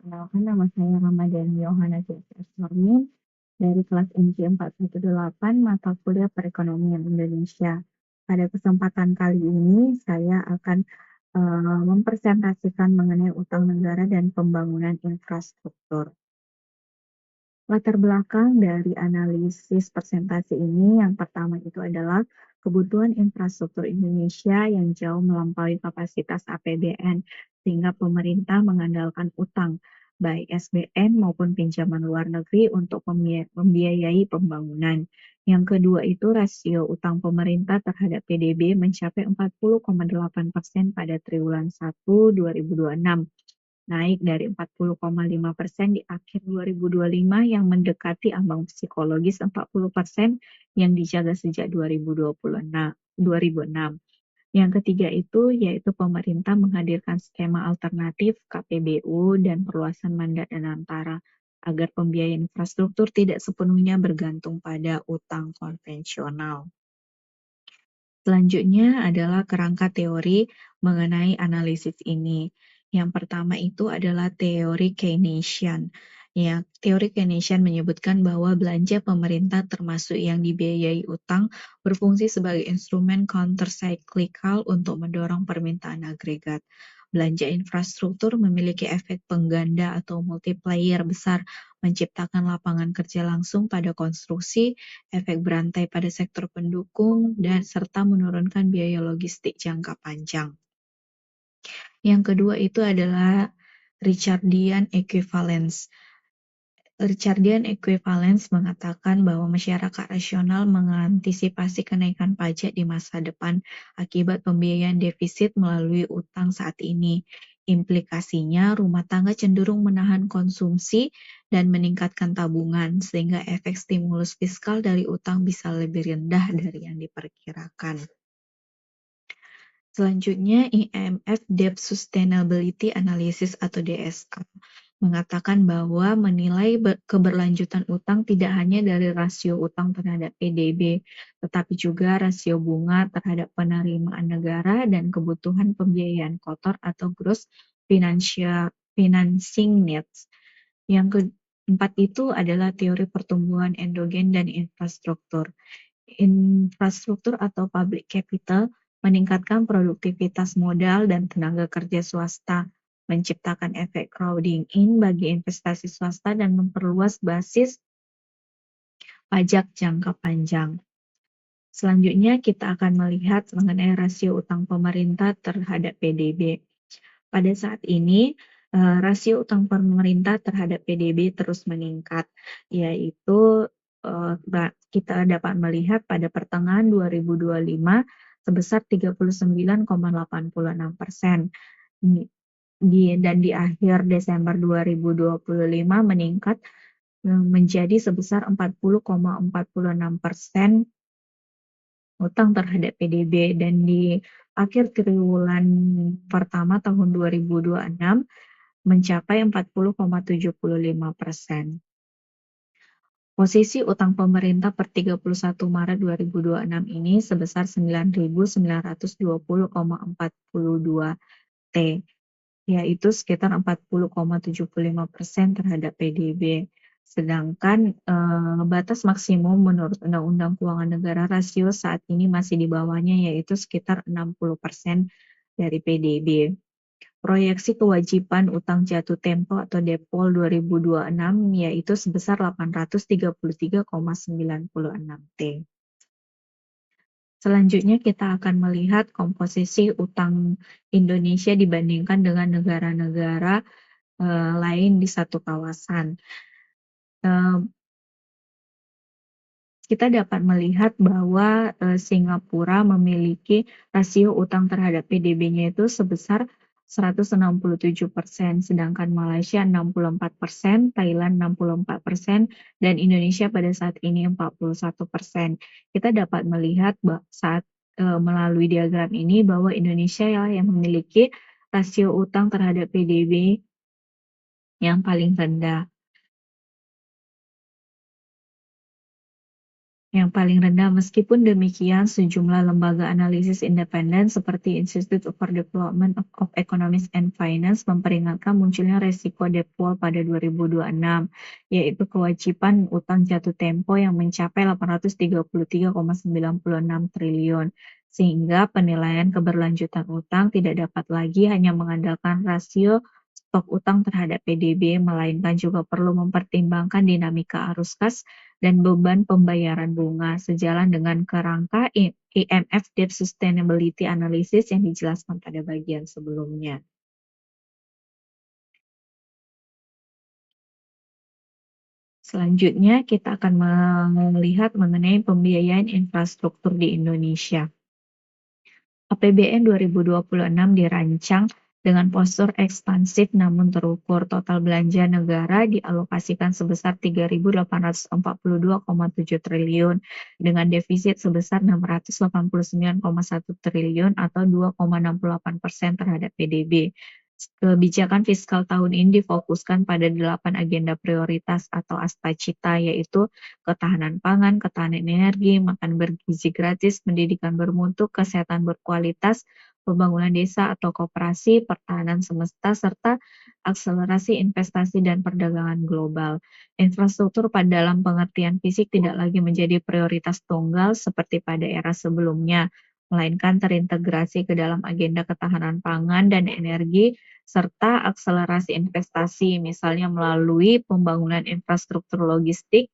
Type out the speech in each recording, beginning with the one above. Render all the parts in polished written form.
Perkenalkan nama saya Ramadhani Yohana Surmin dari kelas IMC 418 mata kuliah Perekonomian Indonesia. Pada kesempatan kali ini saya akan mempresentasikan mengenai utang negara dan pembangunan infrastruktur. Latar belakang dari analisis presentasi ini yang pertama itu adalah kebutuhan infrastruktur Indonesia yang jauh melampaui kapasitas APBN sehingga pemerintah mengandalkan utang baik SBN maupun pinjaman luar negeri untuk membiayai pembangunan. Yang kedua itu rasio utang pemerintah terhadap PDB mencapai 40,8% pada triwulan 1 2026, naik dari 40,5% di akhir 2025 yang mendekati ambang psikologis 40% yang dijaga sejak 2006. Yang ketiga itu yaitu pemerintah menghadirkan skema alternatif KPBU dan perluasan mandat dan antara agar pembiayaan infrastruktur tidak sepenuhnya bergantung pada utang konvensional. Selanjutnya adalah kerangka teori mengenai analisis ini. Yang pertama itu adalah teori Keynesian. Ya, teori Keynesian menyebutkan bahwa belanja pemerintah termasuk yang dibiayai utang berfungsi sebagai instrumen countercyclical untuk mendorong permintaan agregat. Belanja infrastruktur memiliki efek pengganda atau multiplier besar, menciptakan lapangan kerja langsung pada konstruksi, efek berantai pada sektor pendukung, dan serta menurunkan biaya logistik jangka panjang. Yang kedua itu adalah Richardian equivalence. Richardian equivalence mengatakan bahwa masyarakat rasional mengantisipasi kenaikan pajak di masa depan akibat pembiayaan defisit melalui utang saat ini. Implikasinya, rumah tangga cenderung menahan konsumsi dan meningkatkan tabungan, sehingga efek stimulus fiskal dari utang bisa lebih rendah dari yang diperkirakan. Selanjutnya, IMF Debt Sustainability Analysis atau DSA mengatakan bahwa menilai keberlanjutan utang tidak hanya dari rasio utang terhadap PDB, tetapi juga rasio bunga terhadap penerimaan negara dan kebutuhan pembiayaan kotor atau gross financing needs. Yang keempat itu adalah teori pertumbuhan endogen dan infrastruktur. Infrastruktur atau public capital meningkatkan produktivitas modal dan tenaga kerja swasta, menciptakan efek crowding in bagi investasi swasta dan memperluas basis pajak jangka panjang. Selanjutnya kita akan melihat mengenai rasio utang pemerintah terhadap PDB. Pada saat ini, rasio utang pemerintah terhadap PDB terus meningkat, yaitu kita dapat melihat pada pertengahan 2025 sebesar 39,86%. Dan di akhir Desember 2025 meningkat menjadi sebesar 40,46% utang terhadap PDB, dan di akhir triwulan pertama tahun 2026 mencapai 40,75%. Posisi utang pemerintah per 31 Maret 2026 ini sebesar 9.920,42 T, yaitu sekitar 40,75% terhadap PDB. Sedangkan batas maksimum menurut Undang-Undang Keuangan Negara rasio saat ini masih di bawahnya, yaitu sekitar 60% dari PDB. Proyeksi kewajiban utang jatuh tempo atau DEPOL 2026 yaitu sebesar 833,96 T. Selanjutnya kita akan melihat komposisi utang Indonesia dibandingkan dengan negara-negara lain di satu kawasan. Kita dapat melihat bahwa Singapura memiliki rasio utang terhadap PDB-nya itu sebesar 167%, sedangkan Malaysia 64%, Thailand 64%, dan Indonesia pada saat ini 41%. Kita dapat melihat saat melalui diagram ini bahwa Indonesia yang memiliki rasio utang terhadap PDB yang paling rendah. yang paling rendah. Meskipun demikian, sejumlah lembaga analisis independen seperti Institute for Development of Economics and Finance memperingatkan munculnya resiko default pada 2026, yaitu kewajiban utang jatuh tempo yang mencapai 833,96 triliun. Sehingga penilaian keberlanjutan utang tidak dapat lagi hanya mengandalkan rasio stok utang terhadap PDB, melainkan juga perlu mempertimbangkan dinamika arus kas dan beban pembayaran bunga, sejalan dengan kerangka IMF Debt Sustainability Analysis yang dijelaskan pada bagian sebelumnya. Selanjutnya, kita akan melihat mengenai pembiayaan infrastruktur di Indonesia. APBN 2026 dirancang dengan postur ekspansif namun terukur. Total belanja negara dialokasikan sebesar 3.842,7 triliun dengan defisit sebesar 689,1 triliun atau 2,68% terhadap PDB. Kebijakan fiskal tahun ini difokuskan pada 8 agenda prioritas atau astacita, yaitu ketahanan pangan, ketahanan energi, makan bergizi gratis, pendidikan bermutu, kesehatan berkualitas, pembangunan desa atau koperasi, pertahanan semesta, serta akselerasi investasi dan perdagangan global. Infrastruktur pada dalam pengertian fisik tidak lagi menjadi prioritas tunggal seperti pada era sebelumnya, melainkan terintegrasi ke dalam agenda ketahanan pangan dan energi, serta akselerasi investasi, misalnya melalui pembangunan infrastruktur logistik,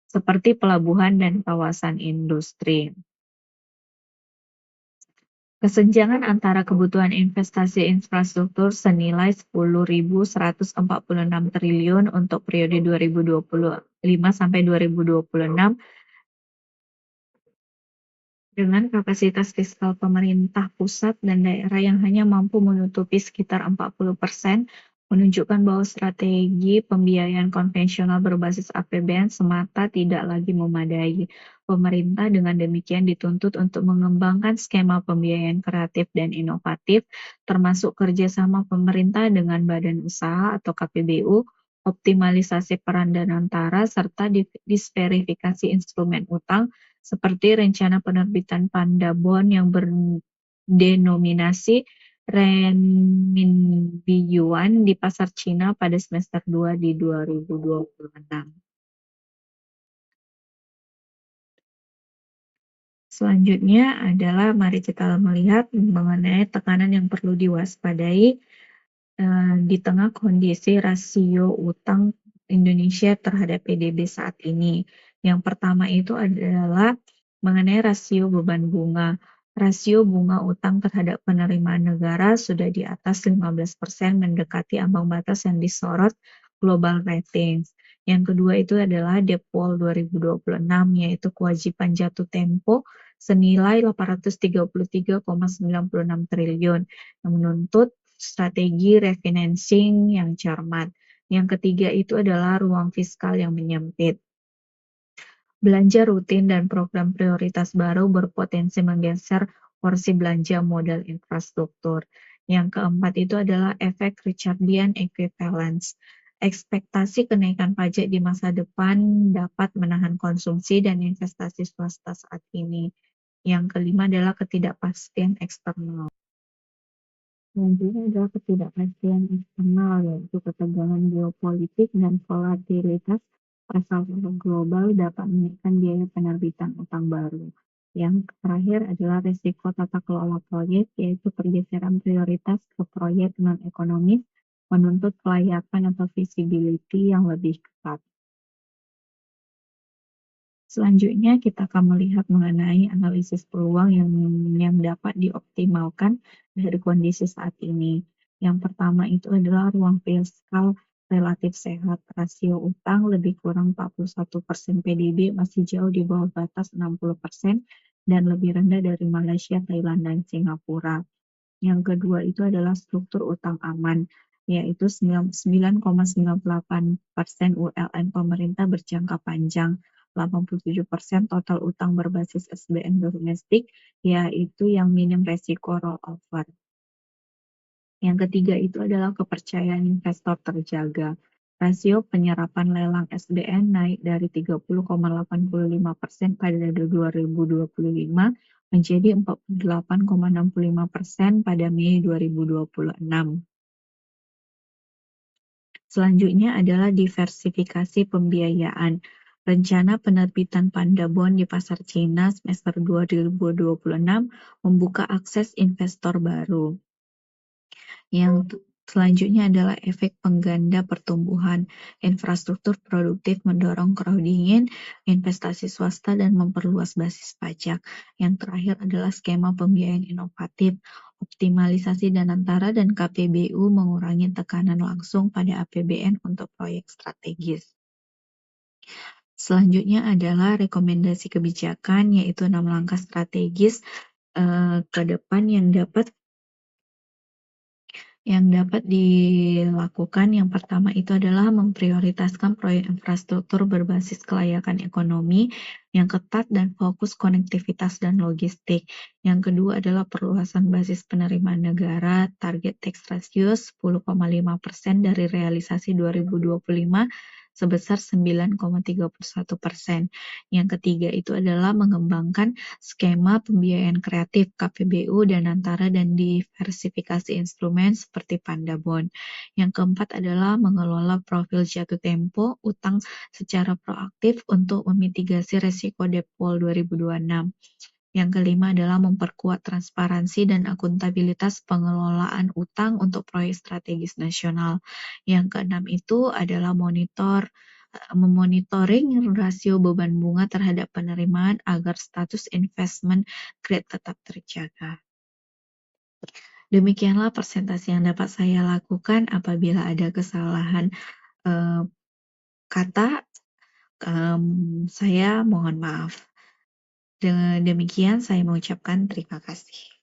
seperti pelabuhan dan kawasan industri. Kesenjangan antara kebutuhan investasi infrastruktur senilai 10.146 triliun untuk periode 2025 sampai 2026 dengan kapasitas fiskal pemerintah pusat dan daerah yang hanya mampu menutupi sekitar 40%, menunjukkan bahwa strategi pembiayaan konvensional berbasis APBN semata tidak lagi memadai. Pemerintah dengan demikian dituntut untuk mengembangkan skema pembiayaan kreatif dan inovatif, termasuk kerjasama pemerintah dengan badan usaha atau KPBU, optimalisasi peran danantara, serta disverifikasi instrumen utang, seperti rencana penerbitan Panda Bond yang berdenominasi renminbi yuan di pasar Cina pada semester 2 di 2026. Selanjutnya adalah mari kita melihat mengenai tekanan yang perlu diwaspadai di tengah kondisi rasio utang Indonesia terhadap PDB saat ini. Yang pertama itu adalah mengenai rasio beban bunga. Rasio bunga utang terhadap penerimaan negara sudah di atas 15%, mendekati ambang batas yang disorot Global Ratings. Yang kedua itu adalah Depol 2026, yaitu kewajiban jatuh tempo senilai 833,96 triliun yang menuntut strategi refinancing yang cermat. Yang ketiga itu adalah ruang fiskal yang menyempit. Belanja rutin dan program prioritas baru berpotensi menggeser porsi belanja modal infrastruktur. Yang keempat itu adalah efek Richardian equivalence. Ekspektasi kenaikan pajak di masa depan dapat menahan konsumsi dan investasi swasta saat ini. Yang kelima adalah ketidakpastian eksternal. Selanjutnya adalah ketidakpastian eksternal, yaitu ketegangan geopolitik dan volatilitas pasar global dapat menaikkan biaya penerbitan utang baru. Yang terakhir adalah risiko tata kelola proyek, yaitu pergeseran prioritas ke proyek non-ekonomis, menuntut kelayakan atau visibility yang lebih ketat. Selanjutnya kita akan melihat mengenai analisis peluang yang dapat dioptimalkan dari kondisi saat ini. Yang pertama itu adalah ruang fiskal relatif sehat. Rasio utang lebih kurang 41% PDB, masih jauh di bawah batas 60% dan lebih rendah dari Malaysia, Thailand, dan Singapura. Yang kedua itu adalah struktur utang aman, yaitu 9,98% ULN pemerintah berjangka panjang, 87% total utang berbasis SBN domestik, yaitu yang minim resiko rollover. Yang ketiga itu adalah kepercayaan investor terjaga. Rasio penyerapan lelang SBN naik dari 30,85% pada 2025 menjadi 48,65% pada Mei 2026. Selanjutnya adalah diversifikasi pembiayaan. Rencana penerbitan Panda Bond di pasar Cina semester 2026 membuka akses investor baru. Yang selanjutnya adalah efek pengganda pertumbuhan. Infrastruktur produktif mendorong crowding-in investasi swasta dan memperluas basis pajak. Yang terakhir adalah skema pembiayaan inovatif. Optimalisasi Danantara dan KPBU mengurangi tekanan langsung pada APBN untuk proyek strategis. Selanjutnya adalah rekomendasi kebijakan, yaitu 6 langkah strategis ke depan yang dapat dilakukan. Yang pertama itu adalah memprioritaskan proyek infrastruktur berbasis kelayakan ekonomi yang ketat dan fokus konektivitas dan logistik. Yang kedua adalah perluasan basis penerimaan negara, target tax ratio 10,5% dari realisasi 2025 sebesar 9,31%. Yang ketiga itu adalah mengembangkan skema pembiayaan kreatif KPBU Danantara dan diversifikasi instrumen seperti Panda Bond. Yang keempat adalah mengelola profil jatuh tempo utang secara proaktif untuk memitigasi resiko default 2026. Yang kelima adalah memperkuat transparansi dan akuntabilitas pengelolaan utang untuk proyek strategis nasional. Yang keenam itu adalah memonitoring rasio beban bunga terhadap penerimaan agar status investment grade tetap terjaga. Demikianlah presentasi yang dapat saya lakukan. Apabila ada kesalahan kata, saya mohon maaf. Dengan demikian, saya mengucapkan terima kasih.